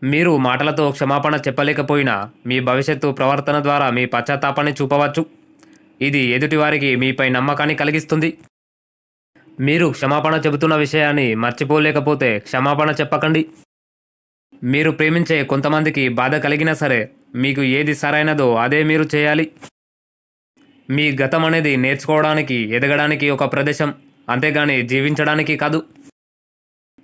మీరు మాటలతో క్షమాపణ చెప్పలేకపోయినా మీ భవిష్యత్తు ప్రవర్తన ద్వారా మీ పశ్చాత్తాపాన్ని చూపవచ్చు. ఇది ఎదుటివారికి మీపై నమ్మకాన్ని కలిగిస్తుంది. మీరు క్షమాపణ చెబుతున్న విషయాన్ని మర్చిపోలేకపోతే క్షమాపణ చెప్పకండి. మీరు ప్రేమించే కొంతమందికి బాధ కలిగినా సరే మీకు ఏది సరైనదో అదే మీరు చేయాలి. మీ గతం అనేది నేర్చుకోవడానికి, ఎదగడానికి ఒక ప్రదేశం, అంతేగాని జీవించడానికి కాదు.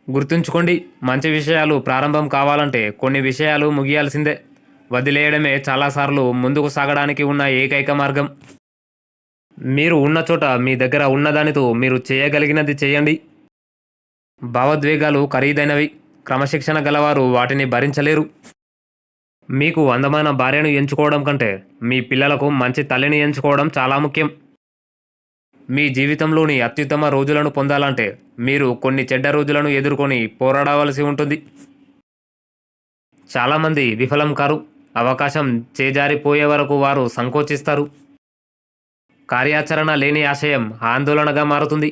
గుర్తుంచుకోండి, మంచి విషయాలు ప్రారంభం కావాలంటే కొన్ని విషయాలు ముగియాల్సిందే. వదిలేయడమే చాలాసార్లు ముందుకు సాగడానికి ఉన్న ఏకైక మార్గం. మీరు ఉన్న చోట మీ దగ్గర ఉన్నదానితో మీరు చేయగలిగినది చేయండి. భావోద్వేగాలు ఖరీదైనవి. క్రమశిక్షణ గలవారు వాటిని భరించలేరు. మీకు అందమైన భార్యను ఎంచుకోవడం కంటే మీ పిల్లలకు మంచి తల్లిని ఎంచుకోవడం చాలా ముఖ్యం. మీ జీవితంలోని అత్యుత్తమ రోజులను పొందాలంటే మీరు కొన్ని చెడ్డ రోజులను ఎదుర్కొని పోరాడవలసి ఉంటుంది. చాలామంది విఫలం కారు. అవకాశం చేజారిపోయే వరకు వారు సంకోచిస్తారు. కార్యాచరణ లేని ఆశయం ఆందోళనగా మారుతుంది.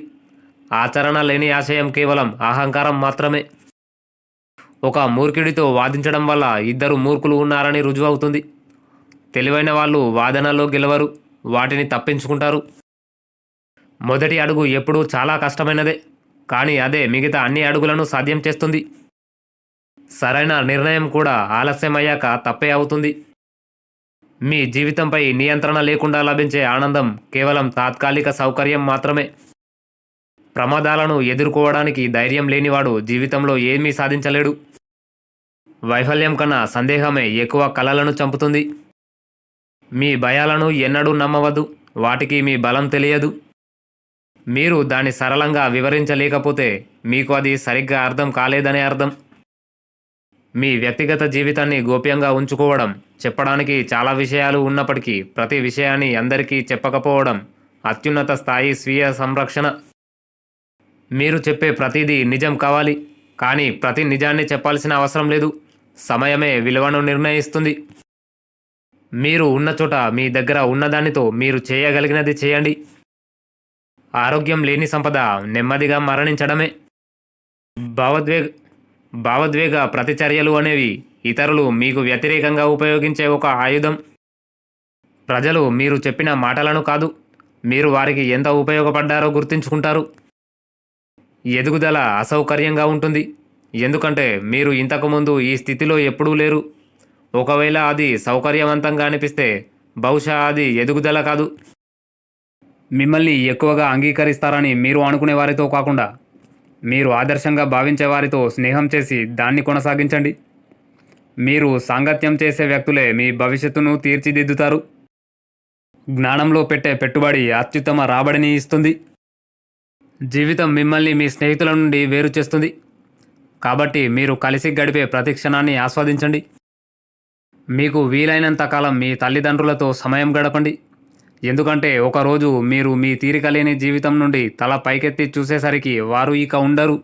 ఆచరణ లేని ఆశయం కేవలం అహంకారం మాత్రమే. ఒక మూర్ఖుడితో వాదించడం వల్ల ఇద్దరు మూర్ఖులు ఉన్నారని రుజువవుతుంది. తెలివైన వాళ్ళు వాదనలో గెలవరు, వాటిని తప్పించుకుంటారు. మొదటి అడుగు ఎప్పుడూ చాలా కష్టమైనదే, కానీ అదే మిగతా అన్ని అడుగులను సాధ్యం చేస్తుంది. సరైన నిర్ణయం కూడా ఆలస్యమయ్యాక తప్పే అవుతుంది. మీ జీవితంపై నియంత్రణ లేకుండా లభించే ఆనందం కేవలం తాత్కాలిక సౌకర్యం మాత్రమే. ప్రమాదాలను ఎదుర్కోవడానికి ధైర్యం లేనివాడు జీవితంలో ఏమీ సాధించలేడు. వైఫల్యం కన్నా సందేహమే ఎక్కువ కలలను చంపుతుంది. మీ భయాలను ఎన్నడూ నమ్మవద్దు, వాటికి మీ బలం తెలియదు. మీరు దాన్ని సరళంగా వివరించలేకపోతే మీకు అది సరిగ్గా అర్థం కాలేదనే అర్థం. మీ వ్యక్తిగత జీవితాన్ని గోప్యంగా ఉంచుకోవడం, చెప్పడానికి చాలా విషయాలు ఉన్నప్పటికీ ప్రతి విషయాన్ని అందరికీ చెప్పకపోవడం అత్యున్నత స్థాయి స్వీయ సంరక్షణ. మీరు చెప్పే ప్రతిదీ నిజం కావాలి, కానీ ప్రతి నిజాన్ని చెప్పాల్సిన అవసరం లేదు. సమయమే విలువను నిర్ణయిస్తుంది. మీరు ఉన్న చోట మీ దగ్గర ఉన్నదానితో మీరు చేయగలిగినది చేయండి. ఆరోగ్యం లేని సంపద నెమ్మదిగా మరణించడమే. భావోద్వేగ ప్రతిచర్యలు అనేవి ఇతరులు మీకు వ్యతిరేకంగా ఉపయోగించే ఒక ఆయుధం. ప్రజలు మీరు చెప్పిన మాటలను కాదు, మీరు వారికి ఎంత ఉపయోగపడ్డారో గుర్తుంచుకుంటారు. ఎదుగుదల అసౌకర్యంగా ఉంటుంది, ఎందుకంటే మీరు ఇంతకుముందు ఈ స్థితిలో ఎప్పుడూ లేరు. ఒకవేళ అది సౌకర్యవంతంగా అనిపిస్తే బహుశా అది ఎదుగుదల కాదు. మిమ్మల్ని ఎక్కువగా అంగీకరిస్తారని మీరు అనుకునే వారితో కాకుండా మీరు ఆదర్శంగా భావించే వారితో స్నేహం చేసి దాన్ని కొనసాగించండి. మీరు సాంగత్యం చేసే వ్యక్తులే మీ భవిష్యత్తును తీర్చిదిద్దుతారు. జ్ఞానంలో పెట్టే పెట్టుబడి అత్యుత్తమ రాబడిని ఇస్తుంది. జీవితం మిమ్మల్ని మీ స్నేహితుల నుండి వేరు చేస్తుంది. కాబట్టి మీరు కలిసి గడిపే ప్రతి క్షణాన్ని ఆస్వాదించండి. మీకు వీలైనంత కాలం మీ తల్లిదండ్రులతో సమయం గడపండి. ఎందుకంటే ఒకరోజు మీరు మీ తీరిక లేని జీవితం నుండి తల పైకెత్తి చూసేసరికి వారు ఇక ఉండరు.